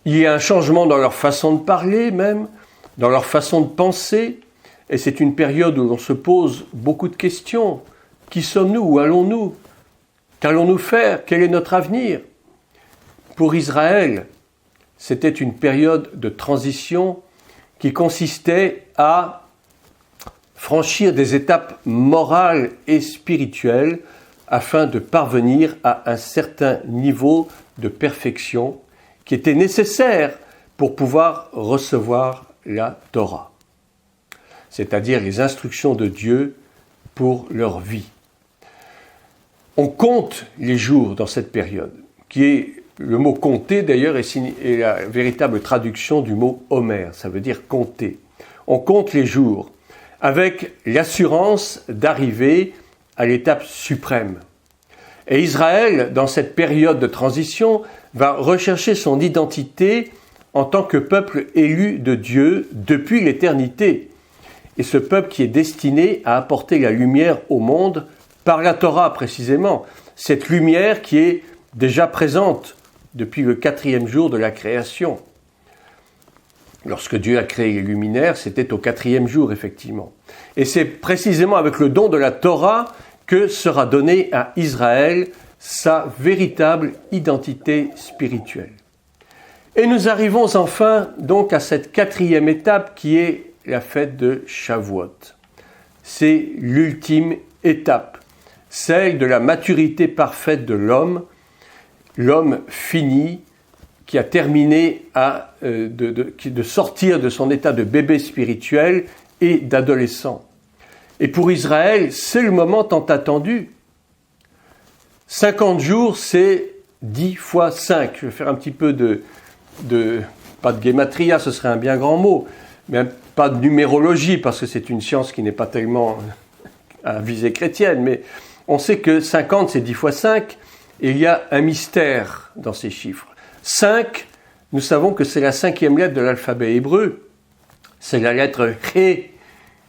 Il y a un changement dans leur façon de parler même, dans leur façon de penser. Et c'est une période où l'on se pose beaucoup de questions. Qui sommes-nous? Où allons-nous? Qu'allons-nous faire? Quel est notre avenir? Pour Israël, c'était une période de transition qui consistait à franchir des étapes morales et spirituelles afin de parvenir à un certain niveau de perfection qui était nécessaire pour pouvoir recevoir la Torah, c'est-à-dire les instructions de Dieu pour leur vie. On compte les jours dans cette période, qui est, le mot compter d'ailleurs est la véritable traduction du mot Homer, ça veut dire compter. On compte les jours avec l'assurance d'arriver à l'étape suprême. Et Israël, dans cette période de transition, va rechercher son identité en tant que peuple élu de Dieu depuis l'éternité. Et ce peuple qui est destiné à apporter la lumière au monde par la Torah précisément. Cette lumière qui est déjà présente depuis le 4e jour de la création. Lorsque Dieu a créé les luminaires, c'était au 4e jour, effectivement. Et c'est précisément avec le don de la Torah que sera donnée à Israël sa véritable identité spirituelle. Et nous arrivons enfin donc à cette 4e étape qui est la fête de Shavuot. C'est l'ultime étape, celle de la maturité parfaite de l'homme fini, qui a terminé de sortir de son état de bébé spirituel et d'adolescent. Et pour Israël, c'est le moment tant attendu. 50 jours, c'est 10 fois 5. Je vais faire un petit peu pas de guématria, ce serait un bien grand mot, mais pas de numérologie, parce que c'est une science qui n'est pas tellement à visée chrétienne, mais on sait que 50, c'est 10 fois 5, et il y a un mystère dans ces chiffres. 5, nous savons que c'est la 5e lettre de l'alphabet hébreu. C'est la lettre He,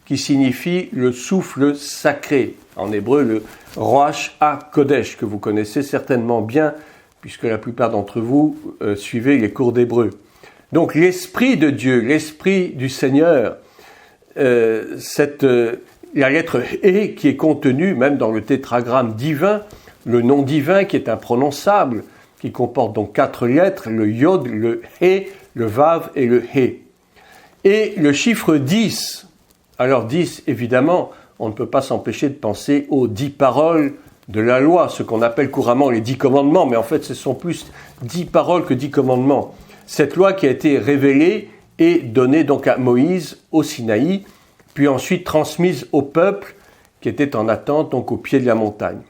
qui signifie le souffle sacré. En hébreu, le Roach HaKodesh, que vous connaissez certainement bien, puisque la plupart d'entre vous suivez les cours d'hébreu. Donc l'Esprit de Dieu, l'Esprit du Seigneur, la lettre He qui est contenue même dans le tétragramme divin, le nom divin qui est imprononçable, qui comporte donc 4 lettres, le Yod, le He, le Vav et le He. Et le chiffre 10, alors 10, évidemment, on ne peut pas s'empêcher de penser aux 10 paroles de la loi, ce qu'on appelle couramment les 10 commandements, mais en fait ce sont plus 10 paroles que 10 commandements. Cette loi qui a été révélée et donnée donc à Moïse au Sinaï, puis ensuite transmise au peuple qui était en attente donc au pied de la montagne.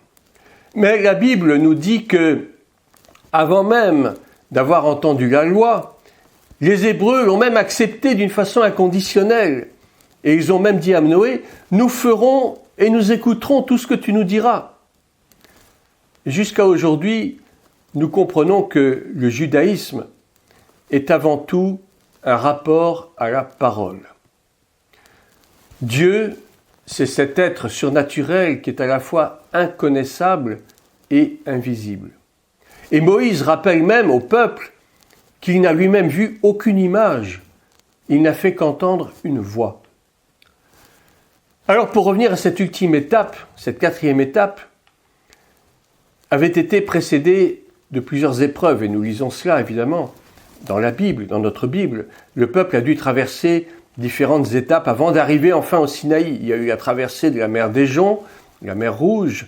Mais la Bible nous dit que, avant même d'avoir entendu la loi, les Hébreux l'ont même acceptée d'une façon inconditionnelle. Et ils ont même dit à Noé, « Nous ferons et nous écouterons tout ce que tu nous diras. » Jusqu'à aujourd'hui, nous comprenons que le judaïsme est avant tout un rapport à la parole. Dieu, c'est cet être surnaturel qui est à la fois inconnaissable et invisible. Et Moïse rappelle même au peuple qu'il n'a lui-même vu aucune image, il n'a fait qu'entendre une voix. Alors pour revenir à cette ultime étape, cette 4e étape, avait été précédée de plusieurs épreuves, et nous lisons cela évidemment dans la Bible, dans notre Bible. Le peuple a dû traverser différentes étapes avant d'arriver enfin au Sinaï. Il y a eu la traversée de la mer d'Éjon, la mer Rouge,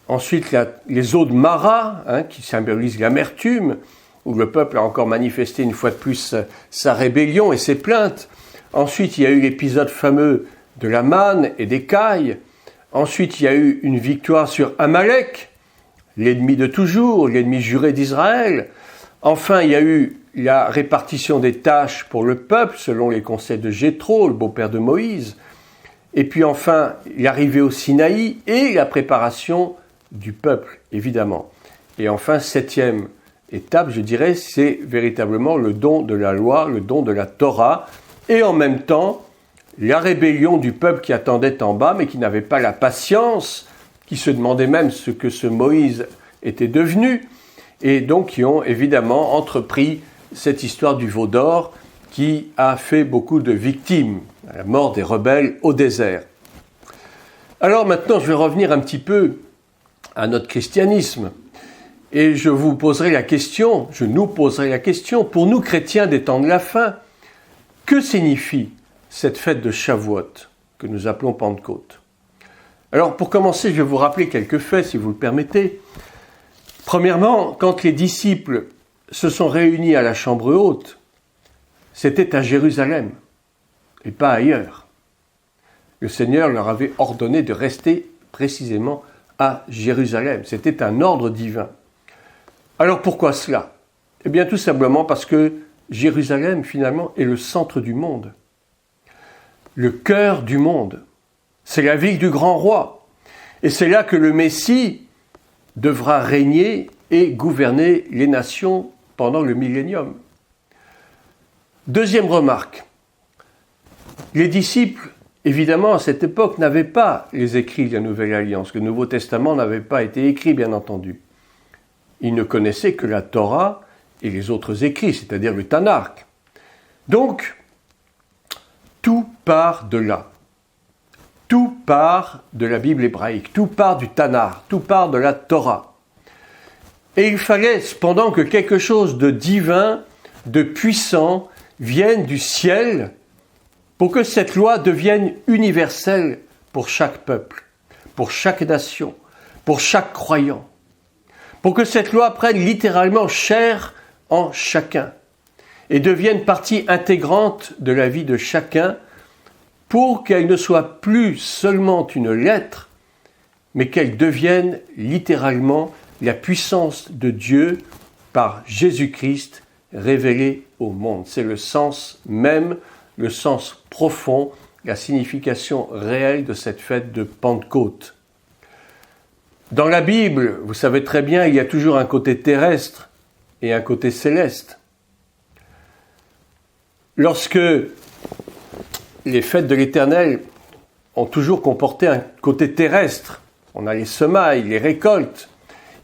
ensuite les eaux de Mara, qui symbolisent l'amertume, où le peuple a encore manifesté une fois de plus sa rébellion et ses plaintes. Ensuite, il y a eu l'épisode fameux de la manne et des cailles. Ensuite, il y a eu une victoire sur Amalek, l'ennemi de toujours, l'ennemi juré d'Israël. Enfin, il y a eu la répartition des tâches pour le peuple, selon les conseils de Jéthro, le beau-père de Moïse. Et puis enfin, l'arrivée au Sinaï et la préparation du peuple, évidemment. Et enfin, 7e étape, je dirais, c'est véritablement le don de la loi, le don de la Torah, et en même temps, la rébellion du peuple qui attendait en bas, mais qui n'avait pas la patience, qui se demandait même ce que ce Moïse était devenu, et donc qui ont évidemment entrepris cette histoire du veau d'or qui a fait beaucoup de victimes, à la mort des rebelles au désert. Alors maintenant, je vais revenir un petit peu à notre christianisme. Et je nous poserai la question, pour nous chrétiens des temps de la fin, que signifie cette fête de Shavuot que nous appelons Pentecôte? Alors pour commencer, je vais vous rappeler quelques faits, si vous le permettez. Premièrement, quand les disciples se sont réunis à la chambre haute, c'était à Jérusalem et pas ailleurs. Le Seigneur leur avait ordonné de rester précisément à Jérusalem. C'était un ordre divin. Alors pourquoi cela? Eh bien tout simplement parce que Jérusalem finalement est le centre du monde, le cœur du monde. C'est la ville du grand roi. Et c'est là que le Messie devra régner et gouverner les nations pendant le millénium. Deuxième remarque. Les disciples, évidemment, à cette époque, n'avaient pas les écrits de la Nouvelle Alliance. Le Nouveau Testament n'avait pas été écrit, bien entendu. Ils ne connaissaient que la Torah et les autres écrits, c'est-à-dire le Tanakh. Donc, tout part de là. Tout part de la Bible hébraïque, tout part du Tanakh, tout part de la Torah. Et il fallait cependant que quelque chose de divin, de puissant, vienne du ciel pour que cette loi devienne universelle pour chaque peuple, pour chaque nation, pour chaque croyant. Pour que cette loi prenne littéralement chair en chacun et devienne partie intégrante de la vie de chacun, pour qu'elle ne soit plus seulement une lettre, mais qu'elle devienne littéralement la puissance de Dieu par Jésus-Christ révélé au monde. C'est le sens même, le sens profond, la signification réelle de cette fête de Pentecôte. Dans la Bible, vous savez très bien, il y a toujours un côté terrestre et un côté céleste. Lorsque les fêtes de l'Éternel ont toujours comporté un côté terrestre, on a les semailles, les récoltes,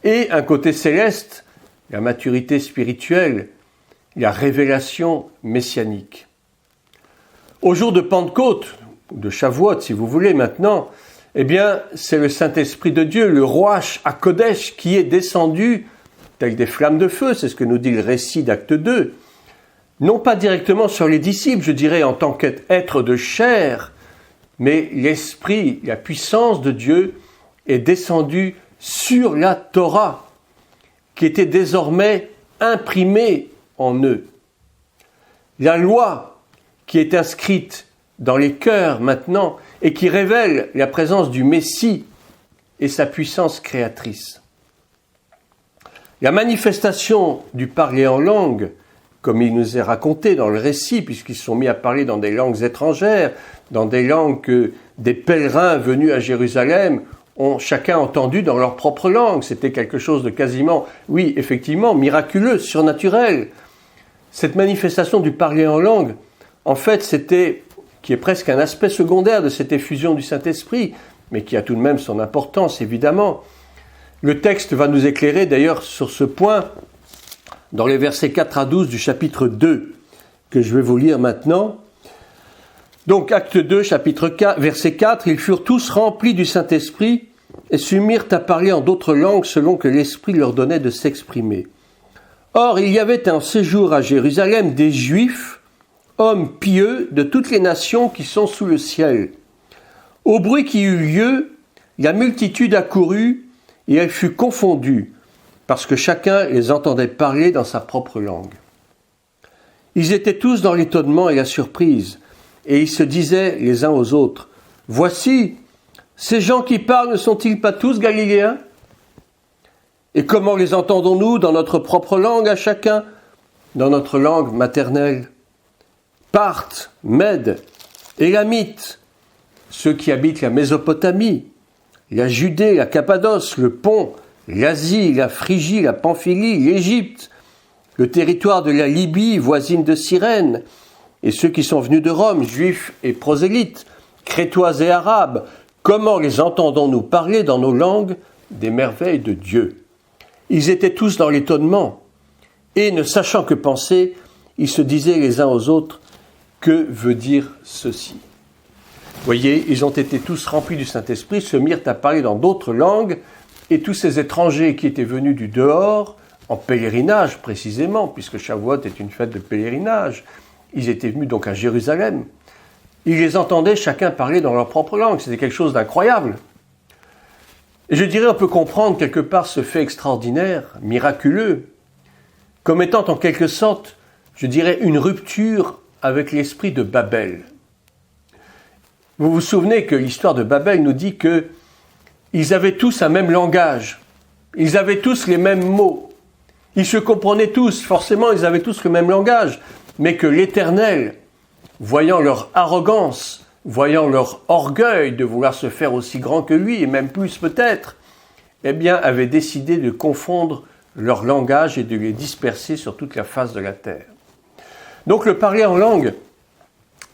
et un côté céleste, la maturité spirituelle, la révélation messianique. Au jour de Pentecôte, de Shavuot si vous voulez maintenant, eh bien c'est le Saint-Esprit de Dieu, le Ruach HaKodesh, qui est descendu tel des flammes de feu, c'est ce que nous dit le récit d'Acte 2, non pas directement sur les disciples, je dirais en tant qu'être de chair, mais l'Esprit, la puissance de Dieu est descendue sur la Torah, qui était désormais imprimée en eux. La loi qui est inscrite dans les cœurs maintenant et qui révèle la présence du Messie et sa puissance créatrice. La manifestation du parler en langue, comme il nous est raconté dans le récit, puisqu'ils se sont mis à parler dans des langues étrangères, dans des langues que des pèlerins venus à Jérusalem ont chacun entendu dans leur propre langue. C'était quelque chose de quasiment, oui, effectivement, miraculeux, surnaturel. Cette manifestation du parler en langue, en fait, qui est presque un aspect secondaire de cette effusion du Saint-Esprit, mais qui a tout de même son importance, évidemment. Le texte va nous éclairer d'ailleurs sur ce point dans les versets 4 à 12 du chapitre 2, que je vais vous lire maintenant. Donc, acte 2, chapitre 4, verset 4, « Ils furent tous remplis du Saint-Esprit et se mirent à parler en d'autres langues selon que l'Esprit leur donnait de s'exprimer. Or, il y avait en séjour à Jérusalem des Juifs, hommes pieux de toutes les nations qui sont sous le ciel. Au bruit qui eut lieu, la multitude accourut et elle fut confondue, parce que chacun les entendait parler dans sa propre langue. Ils étaient tous dans l'étonnement et la surprise, et ils se disaient les uns aux autres, « Voici, ces gens qui parlent ne sont-ils pas tous Galiléens? Et comment les entendons-nous dans notre propre langue à chacun, dans notre langue maternelle? Parthes, Mèdes, Élamites, ceux qui habitent la Mésopotamie, la Judée, la Cappadoce, le Pont, l'Asie, la Phrygie, la Pamphylie, l'Égypte, le territoire de la Libye, voisine de Cyrène, et ceux qui sont venus de Rome, juifs et prosélytes, crétois et arabes, comment les entendons-nous parler dans nos langues des merveilles de Dieu? Ils étaient tous dans l'étonnement, et ne sachant que penser, ils se disaient les uns aux autres, que veut dire ceci ? Vous voyez, ils ont été tous remplis du Saint-Esprit, se mirent à parler dans d'autres langues, et tous ces étrangers qui étaient venus du dehors, en pèlerinage précisément, puisque Shavuot est une fête de pèlerinage, ils étaient venus donc à Jérusalem, ils les entendaient chacun parler dans leur propre langue, c'était quelque chose d'incroyable. Et je dirais, on peut comprendre quelque part ce fait extraordinaire, miraculeux, comme étant en quelque sorte, je dirais, une rupture avec l'esprit de Babel. Vous vous souvenez que l'histoire de Babel nous dit que ils avaient tous un même langage, ils avaient tous les mêmes mots, ils se comprenaient tous, forcément ils avaient tous le même langage, mais que l'Éternel, voyant leur arrogance, voyant leur orgueil de vouloir se faire aussi grand que lui, et même plus peut-être, eh bien avait décidé de confondre leur langage et de les disperser sur toute la face de la terre. Donc le parler en langue,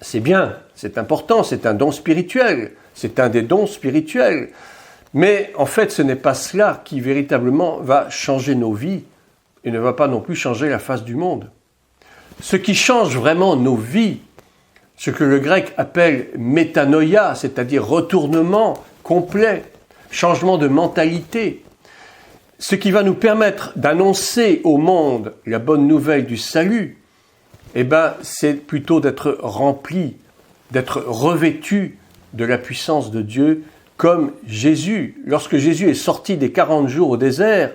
c'est bien, c'est important, c'est un don spirituel, c'est un des dons spirituels. Mais en fait, ce n'est pas cela qui véritablement va changer nos vies et ne va pas non plus changer la face du monde. Ce qui change vraiment nos vies, ce que le grec appelle métanoïa, c'est-à-dire retournement complet, changement de mentalité, ce qui va nous permettre d'annoncer au monde la bonne nouvelle du salut, eh bien, c'est plutôt d'être rempli, d'être revêtu de la puissance de Dieu, comme Jésus. Lorsque Jésus est sorti des 40 jours au désert,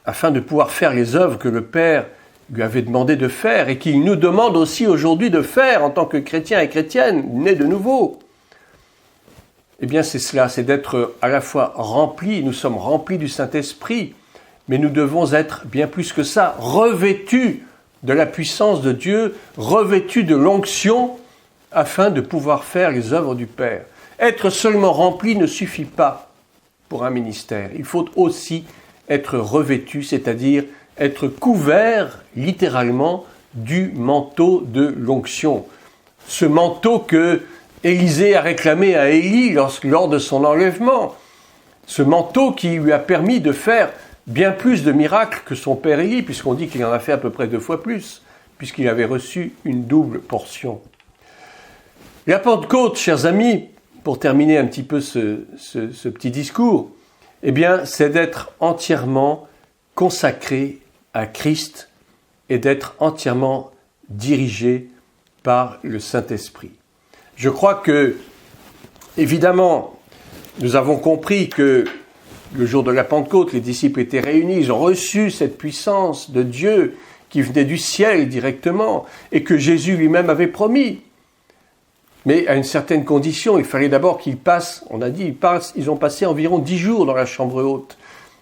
afin de pouvoir faire les œuvres que le Père lui avait demandé de faire, et qu'il nous demande aussi aujourd'hui de faire en tant que chrétiens et chrétiennes, nés de nouveau, eh bien c'est cela, c'est d'être à la fois remplis, nous sommes remplis du Saint-Esprit, mais nous devons être bien plus que ça, revêtus de la puissance de Dieu, revêtus de l'onction, afin de pouvoir faire les œuvres du Père. Être seulement rempli ne suffit pas pour un ministère. Il faut aussi être revêtu, c'est-à-dire être couvert, littéralement, du manteau de l'onction. Ce manteau que Élisée a réclamé à Élie lors de son enlèvement. Ce manteau qui lui a permis de faire bien plus de miracles que son père Élie, puisqu'on dit qu'il en a fait à peu près 2 fois plus, puisqu'il avait reçu une double portion. La Pentecôte, chers amis, pour terminer un petit peu ce petit discours, eh bien, c'est d'être entièrement consacré à Christ et d'être entièrement dirigé par le Saint-Esprit. Je crois que, évidemment, nous avons compris que le jour de la Pentecôte, les disciples étaient réunis, ils ont reçu cette puissance de Dieu qui venait du ciel directement et que Jésus lui-même avait promis. Mais à une certaine condition, il fallait d'abord qu'ils passent, on a dit, ils ont passé environ 10 jours dans la chambre haute.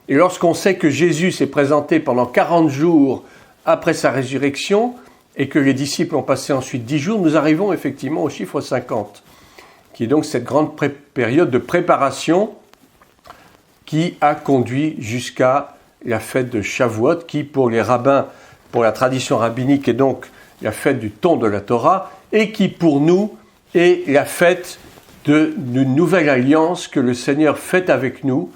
Et lorsqu'on sait que Jésus s'est présenté pendant 40 jours après sa résurrection et que les disciples ont passé ensuite 10 jours, nous arrivons effectivement au chiffre 50, qui est donc cette grande période de préparation qui a conduit jusqu'à la fête de Shavuot, qui pour les rabbins, pour la tradition rabbinique, est donc la fête du ton de la Torah, et qui pour nous est la fête d'une nouvelle alliance que le Seigneur fait avec nous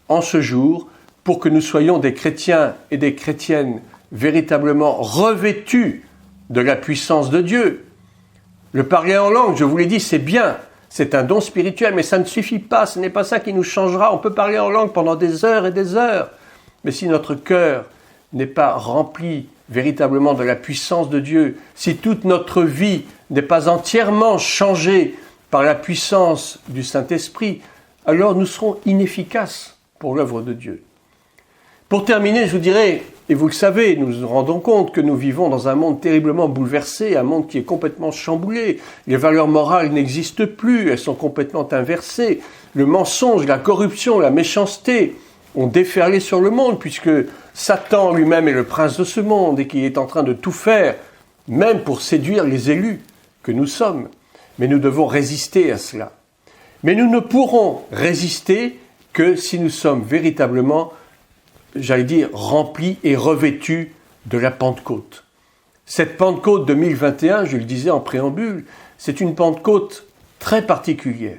en ce jour, pour que nous soyons des chrétiens et des chrétiennes véritablement revêtus de la puissance de Dieu. Le parler en langue, je vous l'ai dit, c'est bien, c'est un don spirituel, mais ça ne suffit pas, ce n'est pas ça qui nous changera. On peut parler en langue pendant des heures et des heures, mais si notre cœur n'est pas rempli véritablement de la puissance de Dieu, si toute notre vie n'est pas entièrement changée par la puissance du Saint-Esprit, alors nous serons inefficaces pour l'œuvre de Dieu. Pour terminer, je vous dirais, et vous le savez, nous nous rendons compte que nous vivons dans un monde terriblement bouleversé, un monde qui est complètement chamboulé. Les valeurs morales n'existent plus, elles sont complètement inversées. Le mensonge, la corruption, la méchanceté ont déferlé sur le monde, puisque Satan lui-même est le prince de ce monde et qu'il est en train de tout faire, même pour séduire les élus que nous sommes. Mais nous devons résister à cela. Mais nous ne pourrons résister que si nous sommes véritablement, j'allais dire, remplis et revêtus de la Pentecôte. Cette Pentecôte 2021, je le disais en préambule, c'est une Pentecôte très particulière.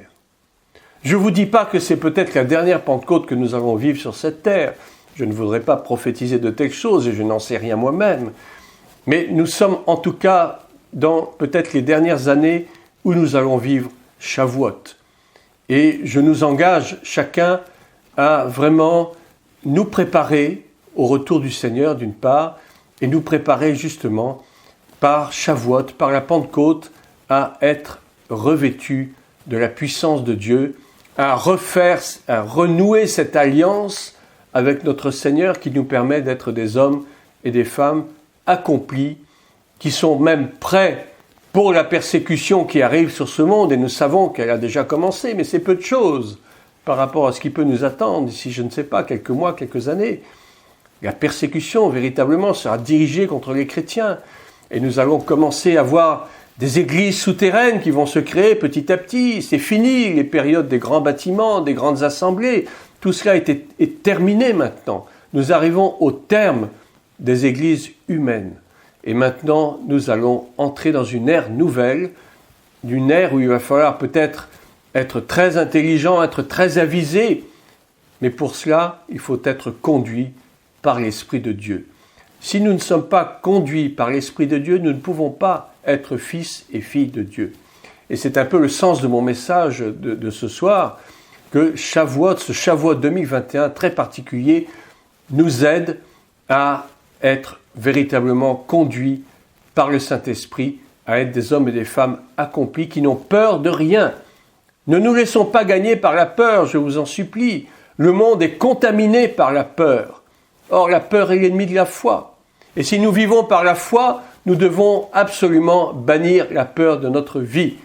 Je ne vous dis pas que c'est peut-être la dernière Pentecôte que nous allons vivre sur cette terre. Je ne voudrais pas prophétiser de telles choses et je n'en sais rien moi-même. Mais nous sommes en tout cas dans peut-être les dernières années où nous allons vivre Shavuot. Et je nous engage chacun à vraiment nous préparer au retour du Seigneur d'une part, et nous préparer justement par Shavuot, par la Pentecôte, à être revêtus de la puissance de Dieu, à renouer cette alliance avec notre Seigneur qui nous permet d'être des hommes et des femmes accomplis, qui sont même prêts pour la persécution qui arrive sur ce monde, et nous savons qu'elle a déjà commencé, mais c'est peu de choses par rapport à ce qui peut nous attendre d'ici, je ne sais pas, quelques mois, quelques années. La persécution, véritablement, sera dirigée contre les chrétiens, et nous allons commencer à voir des églises souterraines qui vont se créer petit à petit. C'est fini, les périodes des grands bâtiments, des grandes assemblées. Tout cela est terminé maintenant. Nous arrivons au terme des églises humaines. Et maintenant, nous allons entrer dans une ère nouvelle, d'une ère où il va falloir peut-être être très intelligent, être très avisé. Mais pour cela, il faut être conduit par l'Esprit de Dieu. Si nous ne sommes pas conduits par l'Esprit de Dieu, nous ne pouvons pas être fils et filles de Dieu. Et c'est un peu le sens de mon message de ce soir, que Shavuot, ce Shavuot 2021 très particulier, nous aide à être véritablement conduits par le Saint-Esprit, à être des hommes et des femmes accomplis qui n'ont peur de rien. Ne nous laissons pas gagner par la peur, je vous en supplie. Le monde est contaminé par la peur. Or, la peur est l'ennemi de la foi. Et si nous vivons par la foi, nous devons absolument bannir la peur de notre vie.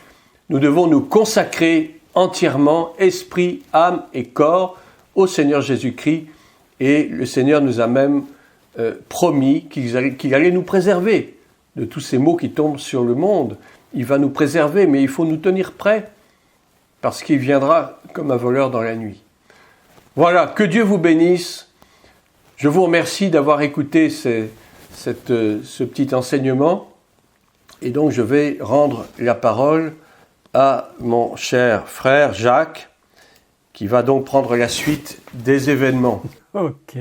Nous devons nous consacrer entièrement, esprit, âme et corps, au Seigneur Jésus-Christ. Et le Seigneur nous a même promis qu'il allait nous préserver de tous ces maux qui tombent sur le monde. Il va nous préserver, mais il faut nous tenir prêts, parce qu'il viendra comme un voleur dans la nuit. Voilà, que Dieu vous bénisse. Je vous remercie d'avoir écouté ce petit enseignement. Et donc, je vais rendre la parole à mon cher frère Jacques, qui va donc prendre la suite des événements. Ok.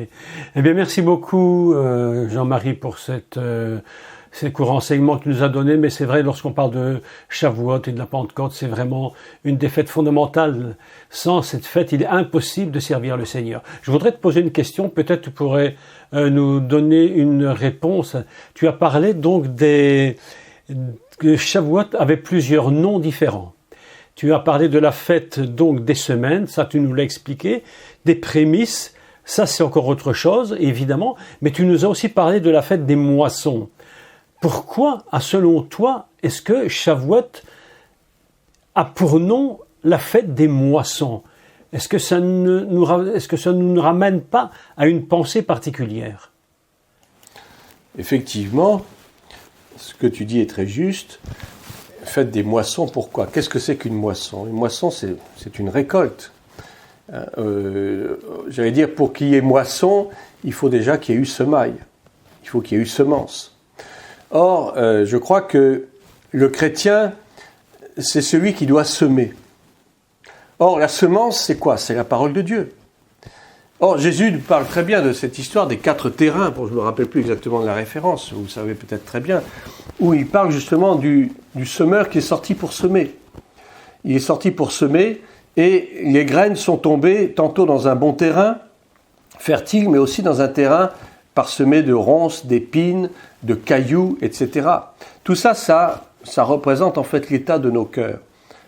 Eh bien, merci beaucoup, Jean-Marie, pour ces courts enseignements que tu nous as donnés. Mais c'est vrai, lorsqu'on parle de Shavuot et de la Pentecôte, c'est vraiment une des fêtes fondamentales. Sans cette fête, il est impossible de servir le Seigneur. Je voudrais te poser une question. Peut-être tu pourrais nous donner une réponse. Tu as parlé donc que Shavuot avait plusieurs noms différents. Tu as parlé de la fête donc des semaines, ça tu nous l'as expliqué, des prémices, ça c'est encore autre chose évidemment, mais tu nous as aussi parlé de la fête des moissons. Pourquoi, selon toi, est-ce que Shavuot a pour nom la fête des moissons? Est-ce que ça ne nous ramène pas à une pensée particulière? Effectivement, ce que tu dis est très juste. Fête des moissons, pourquoi? Qu'est-ce que c'est qu'une moisson? Une moisson, c'est une récolte. J'allais dire, pour qu'il y ait moisson, il faut déjà qu'il y ait eu semaille. Il faut qu'il y ait eu semence. Or, je crois que le chrétien, c'est celui qui doit semer. Or, la semence, c'est quoi? C'est la parole de Dieu. Or, Jésus nous parle très bien de cette histoire des 4 terrains, je ne me rappelle plus exactement de la référence, vous le savez peut-être très bien, où il parle justement du semeur qui est sorti pour semer. Il est sorti pour semer, et les graines sont tombées tantôt dans un bon terrain, fertile, mais aussi dans un terrain parsemé de ronces, d'épines, de cailloux, etc. Tout ça, ça représente en fait l'état de nos cœurs,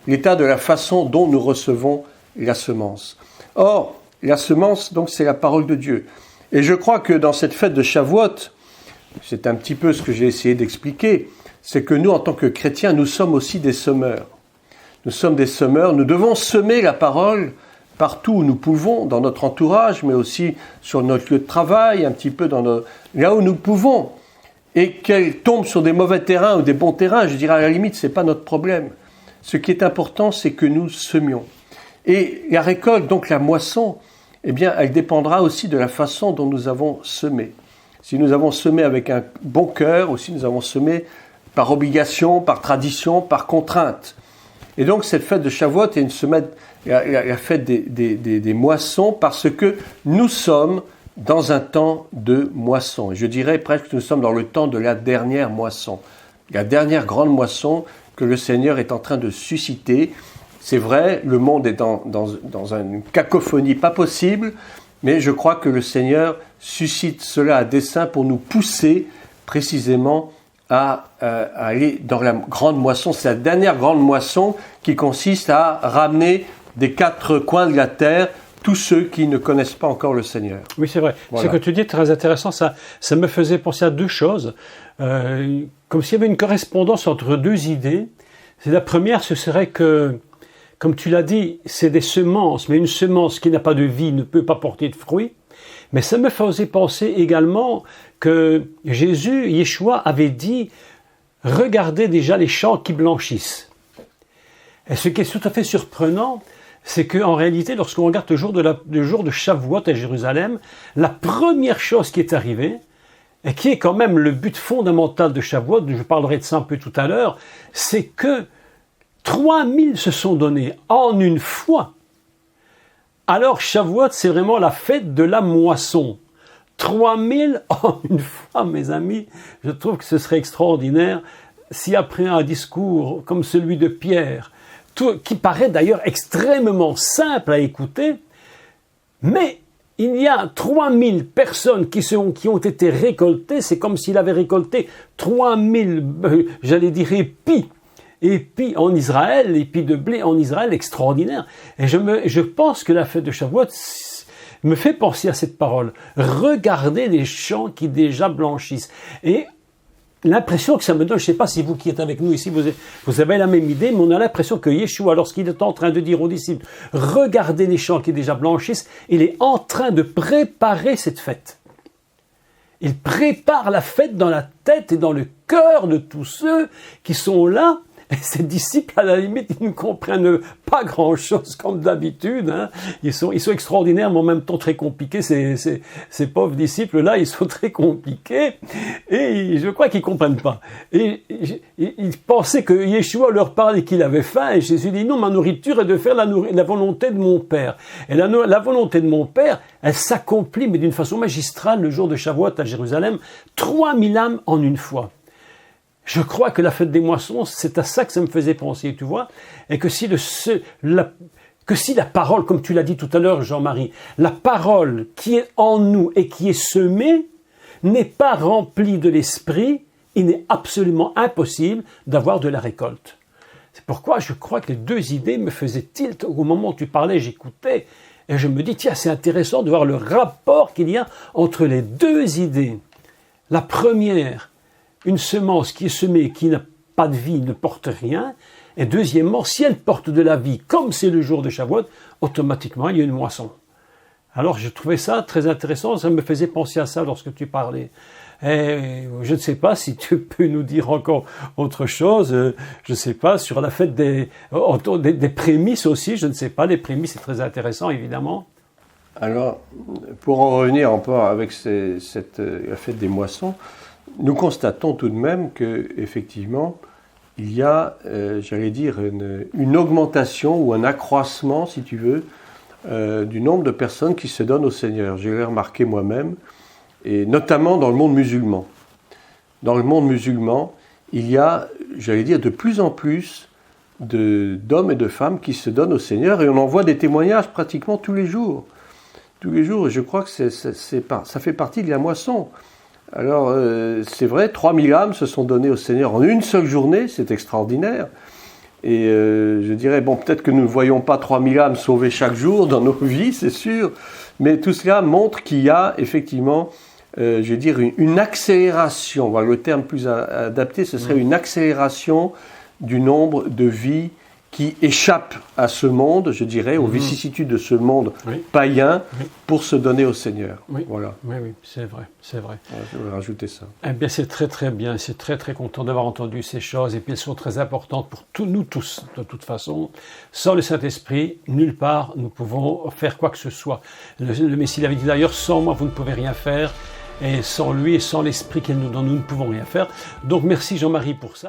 l'état de la façon dont nous recevons la semence. Or, la semence, donc, c'est la parole de Dieu. Et je crois que dans cette fête de Shavuot, c'est un petit peu ce que j'ai essayé d'expliquer, c'est que nous, en tant que chrétiens, nous sommes aussi des semeurs. Nous sommes des semeurs, nous devons semer la parole partout où nous pouvons, dans notre entourage, mais aussi sur notre lieu de travail, un petit peu là où nous pouvons. Et qu'elle tombe sur des mauvais terrains ou des bons terrains, je dirais à la limite, ce n'est pas notre problème. Ce qui est important, c'est que nous semions. Et la récolte, donc la moisson, eh bien, elle dépendra aussi de la façon dont nous avons semé. Si nous avons semé avec un bon cœur, ou si nous avons semé par obligation, par tradition, par contrainte. Et donc, cette fête de Shavuot est la fête des moissons, parce que nous sommes dans un temps de moisson. Et je dirais presque que nous sommes dans le temps de la dernière moisson. La dernière grande moisson que le Seigneur est en train de susciter. C'est vrai, le monde est dans une cacophonie pas possible, mais je crois que le Seigneur suscite cela à dessein pour nous pousser précisément à aller dans la grande moisson. C'est la dernière grande moisson qui consiste à ramener des quatre coins de la terre tous ceux qui ne connaissent pas encore le Seigneur. Oui, c'est vrai. Voilà. Ce que tu dis est très intéressant. Ça me faisait penser à deux choses. Comme s'il y avait une correspondance entre deux idées. La première, ce serait que, comme tu l'as dit, c'est des semences, mais une semence qui n'a pas de vie ne peut pas porter de fruits. Mais ça me faisait penser également que Yeshua avait dit « Regardez déjà les champs qui blanchissent ». Et ce qui est tout à fait surprenant, c'est qu'en réalité, lorsqu'on regarde le jour de Shavuot à Jérusalem, la première chose qui est arrivée, et qui est quand même le but fondamental de Shavuot, je parlerai de ça un peu tout à l'heure, c'est que 3000 se sont donnés en une fois. Alors Shavuot, c'est vraiment la fête de la moisson. 3000 en une fois, mes amis, je trouve que ce serait extraordinaire si après un discours comme celui de Pierre, qui paraît d'ailleurs extrêmement simple à écouter, mais il y a 3000 personnes qui ont été récoltées, c'est comme s'il avait récolté 3000, épis en Israël, épis de blé en Israël, extraordinaire. Et je pense que la fête de Shavuot me fait penser à cette parole. Regardez les champs qui déjà blanchissent. Et l'impression que ça me donne, je ne sais pas si vous qui êtes avec nous ici, vous avez la même idée, mais on a l'impression que Yeshua, lorsqu'il est en train de dire aux disciples, regardez les champs qui déjà blanchissent, il est en train de préparer cette fête. Il prépare la fête dans la tête et dans le cœur de tous ceux qui sont là. Et ces disciples, à la limite, ils ne comprennent pas grand-chose comme d'habitude. Hein. Ils sont extraordinaires, mais en même temps très compliqués. Ces pauvres disciples-là, ils sont très compliqués. Et je crois qu'ils ne comprennent pas. Et ils pensaient que Yeshua leur parlait qu'il avait faim. Et Jésus dit, non, ma nourriture est de faire la volonté de mon Père. Et la volonté de mon Père, elle s'accomplit, mais d'une façon magistrale, le jour de Shavuot à Jérusalem. 3000 âmes en une fois. Je crois que la fête des moissons, c'est à ça que ça me faisait penser, tu vois, et que si la parole, comme tu l'as dit tout à l'heure, Jean-Marie, la parole qui est en nous et qui est semée n'est pas remplie de l'esprit, il est absolument impossible d'avoir de la récolte. C'est pourquoi je crois que les deux idées me faisaient tilt. Au moment où tu parlais, j'écoutais, et je me dis, tiens, c'est intéressant de voir le rapport qu'il y a entre les deux idées. La première, une semence qui est semée, qui n'a pas de vie, ne porte rien. Et deuxièmement, si elle porte de la vie, comme c'est le jour de Shavuot, automatiquement, il y a une moisson. Alors, je trouvais ça très intéressant. Ça me faisait penser à ça lorsque tu parlais. Et je ne sais pas si tu peux nous dire encore autre chose. Je ne sais pas, sur la fête des prémices aussi. Je ne sais pas, les prémices, c'est très intéressant, évidemment. Alors, pour en revenir un peu avec la fête des moissons, nous constatons tout de même qu'effectivement, il y a, une augmentation ou un accroissement, si tu veux, du nombre de personnes qui se donnent au Seigneur. Je l'ai remarqué moi-même, et notamment dans le monde musulman. Dans le monde musulman, il y a, de plus en plus d'hommes et de femmes qui se donnent au Seigneur, et on en voit des témoignages pratiquement tous les jours. Tous les jours, et je crois que ça fait partie de la moisson. Alors, c'est vrai, 3000 âmes se sont données au Seigneur en une seule journée, c'est extraordinaire. Et je dirais, bon, peut-être que nous ne voyons pas 3000 âmes sauvées chaque jour dans nos vies, c'est sûr, mais tout cela montre qu'il y a effectivement, une accélération, voilà, le terme plus adapté, ce serait une accélération du nombre de vies qui échappent à ce monde, je dirais, aux vicissitudes de ce monde païen, pour se donner au Seigneur. Oui. Voilà. Oui, c'est vrai. Voilà, je voulais rajouter ça. Eh bien, c'est très très bien, c'est très très content d'avoir entendu ces choses, et puis elles sont très importantes pour nous tous, de toute façon. Sans le Saint-Esprit, nulle part nous pouvons faire quoi que ce soit. Le Messie l'avait dit d'ailleurs, sans moi vous ne pouvez rien faire, et sans lui et sans l'Esprit dont nous ne pouvons rien faire. Donc merci Jean-Marie pour ça.